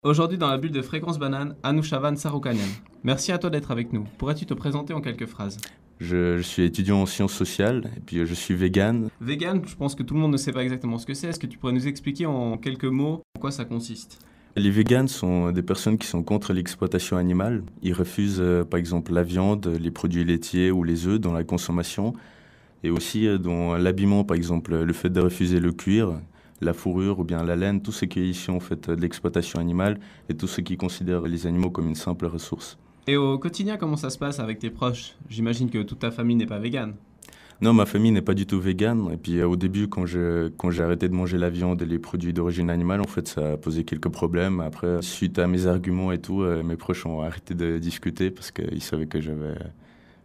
Aujourd'hui, dans la bulle de Fréquence Banane, Anouchavan Saroukanyan. Merci à toi d'être avec nous. Pourrais-tu te présenter en quelques phrases? Je suis étudiant en sciences sociales et puis je suis vegan. Vegan, je pense que tout le monde ne sait pas exactement ce que c'est. Est-ce que tu pourrais nous expliquer en quelques mots en quoi ça consiste? Les végans sont des personnes qui sont contre l'exploitation animale. Ils refusent par exemple la viande, les produits laitiers ou les œufs dans la consommation et aussi dans l'habillement par exemple le fait de refuser le cuir, la fourrure ou bien la laine, tout ce qui est issu en fait de l'exploitation animale et tout ce qui considère les animaux comme une simple ressource. Et au quotidien, comment ça se passe avec tes proches? J'imagine que toute ta famille n'est pas végane. Non, ma famille n'est pas du tout végane. Et puis au début, quand j'ai arrêté de manger la viande et les produits d'origine animale, en fait, ça a posé quelques problèmes. Après, suite à mes arguments et tout, mes proches ont arrêté de discuter parce qu'ils savaient que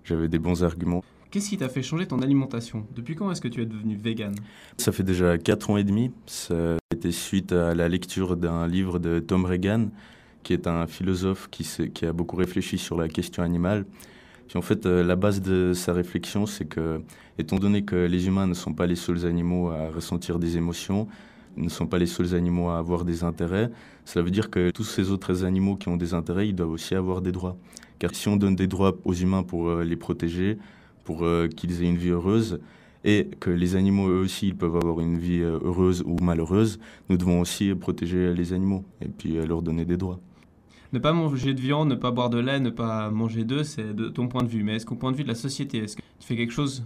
j'avais des bons arguments. Qu'est-ce qui t'a fait changer ton alimentation? Depuis quand est-ce que tu es devenu végane? Ça fait déjà 4 ans et demi. Ça a été suite à la lecture d'un livre de Tom Regan, qui est un philosophe qui a beaucoup réfléchi sur la question animale. Puis en fait, la base de sa réflexion, c'est que, étant donné que les humains ne sont pas les seuls animaux à ressentir des émotions, ne sont pas les seuls animaux à avoir des intérêts, cela veut dire que tous ces autres animaux qui ont des intérêts, ils doivent aussi avoir des droits. Car si on donne des droits aux humains pour les protéger, pour qu'ils aient une vie heureuse, et que les animaux, eux aussi, ils peuvent avoir une vie heureuse ou malheureuse, nous devons aussi protéger les animaux et puis leur donner des droits. Ne pas manger de viande, ne pas boire de lait, ne pas manger d'œufs, c'est de ton point de vue. Mais est-ce qu'au point de vue de la société, est-ce que tu fais quelque chose?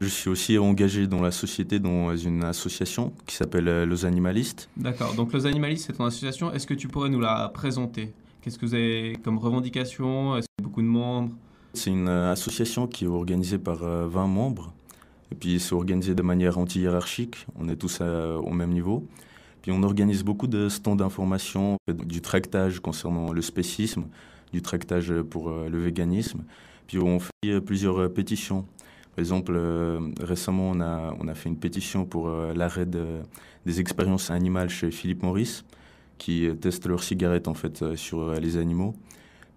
Je suis aussi engagé dans la société, dans une association qui s'appelle Los Animalistes. D'accord. Donc, Los Animalistes, c'est ton association. Est-ce que tu pourrais nous la présenter? Qu'est-ce que vous avez comme revendication? Est-ce qu'il y a beaucoup de membres? C'est une association qui est organisée par 20 membres. Et puis c'est organisé de manière anti-hiérarchique. On est tous au même niveau. Puis on organise beaucoup de stands d'information, du tractage concernant le spécisme, du tractage pour le véganisme. Puis on fait plusieurs pétitions. Par exemple, récemment, on a fait une pétition pour l'arrêt des expériences animales chez Philip Morris, qui testent leurs cigarettes en fait sur les animaux.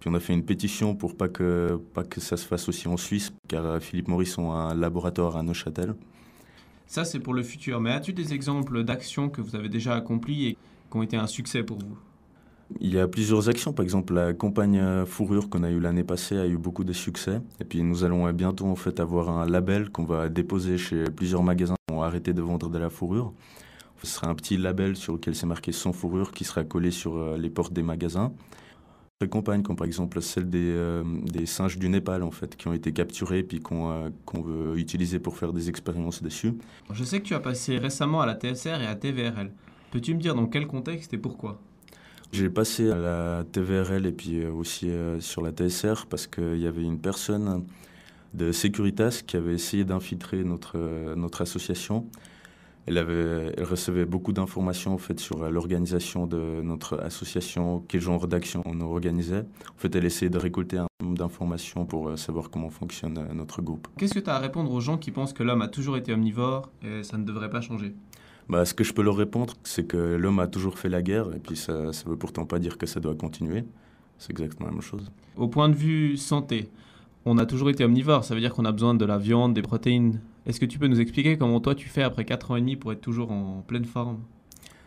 Puis on a fait une pétition pour pas que ça se fasse aussi en Suisse, car Philip Morris ont un laboratoire à Neuchâtel. Ça, c'est pour le futur. Mais as-tu des exemples d'actions que vous avez déjà accomplies et qui ont été un succès pour vous? Il y a plusieurs actions, par exemple la campagne fourrure qu'on a eue l'année passée a eu beaucoup de succès. Et puis nous allons bientôt en fait avoir un label qu'on va déposer chez plusieurs magasins qui ont arrêté de vendre de la fourrure. Ce sera un petit label sur lequel c'est marqué sans fourrure qui sera collé sur les portes des magasins. Des campagnes comme par exemple celle des singes du Népal en fait, qui ont été capturés puis qu'on veut utiliser pour faire des expériences dessus. Je sais que tu as passé récemment à la TSR et à TVRL. Peux-tu me dire dans quel contexte et pourquoi? J'ai passé à la TVRL et puis aussi sur la TSR parce qu'il y avait une personne de Securitas qui avait essayé d'infiltrer notre association. Elle recevait beaucoup d'informations en fait, sur l'organisation de notre association, quel genre d'action on organisait. En fait, elle essayait de récolter un nombre d'informations pour savoir comment fonctionne notre groupe. Qu'est-ce que tu as à répondre aux gens qui pensent que l'homme a toujours été omnivore et ça ne devrait pas changer? Bah, ce que je peux leur répondre, c'est que l'homme a toujours fait la guerre et puis ça ne veut pourtant pas dire que ça doit continuer. C'est exactement la même chose. Au point de vue santé, on a toujours été omnivore, ça veut dire qu'on a besoin de la viande, des protéines. Est-ce que tu peux nous expliquer comment toi tu fais après 4 ans et demi pour être toujours en pleine forme?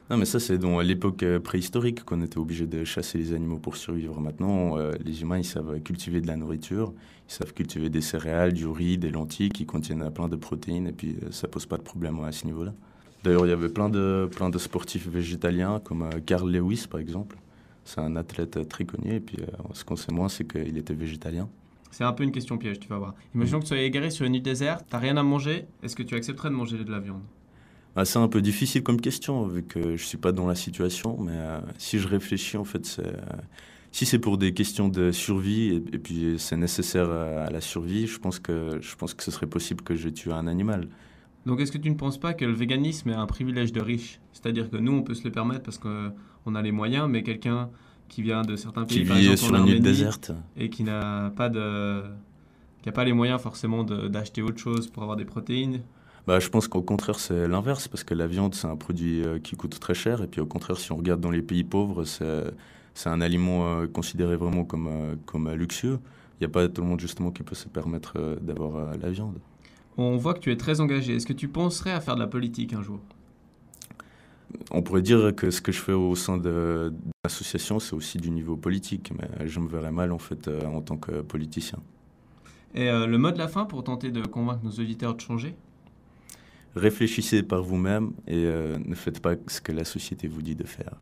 Non, mais ça, c'est dans l'époque préhistorique qu'on était obligé de chasser les animaux pour survivre. Maintenant, les humains, ils savent cultiver de la nourriture, ils savent cultiver des céréales, du riz, des lentilles qui contiennent plein de protéines et puis ça pose pas de problème à ce niveau-là. D'ailleurs, il y avait plein de sportifs végétaliens, comme Carl Lewis, par exemple. C'est un athlète très connu, et puis ce qu'on sait moins, c'est qu'il était végétalien. C'est un peu une question piège, tu vas voir. Imaginons que tu sois égaré sur une île déserte, t'as rien à manger, est-ce que tu accepterais de manger de la viande? Ah, c'est un peu difficile comme question, vu que je suis pas dans la situation, mais si je réfléchis, en fait, si c'est pour des questions de survie, et puis c'est nécessaire à la survie, je pense que ce serait possible que je tue un animal. Donc est-ce que tu ne penses pas que le véganisme est un privilège de riche? C'est-à-dire que nous, on peut se le permettre parce qu'on a les moyens, mais quelqu'un qui vient de certains pays, Qui par vit exemple en sur une île Arménie, déserte. et qui n'a pas les moyens forcément d'acheter autre chose pour avoir des protéines. Bah, je pense qu'au contraire, c'est l'inverse, parce que la viande, c'est un produit qui coûte très cher. Et puis au contraire, si on regarde dans les pays pauvres, c'est un aliment considéré vraiment comme luxueux. Il n'y a pas tout le monde justement qui peut se permettre d'avoir la viande. On voit que tu es très engagé. Est-ce que tu penserais à faire de la politique un jour? on pourrait dire que ce que je fais au sein de l'association, c'est aussi du niveau politique, mais je me verrais mal en fait en tant que politicien. Et le mot de la fin pour tenter de convaincre nos auditeurs de changer? Réfléchissez par vous-même et ne faites pas ce que la société vous dit de faire.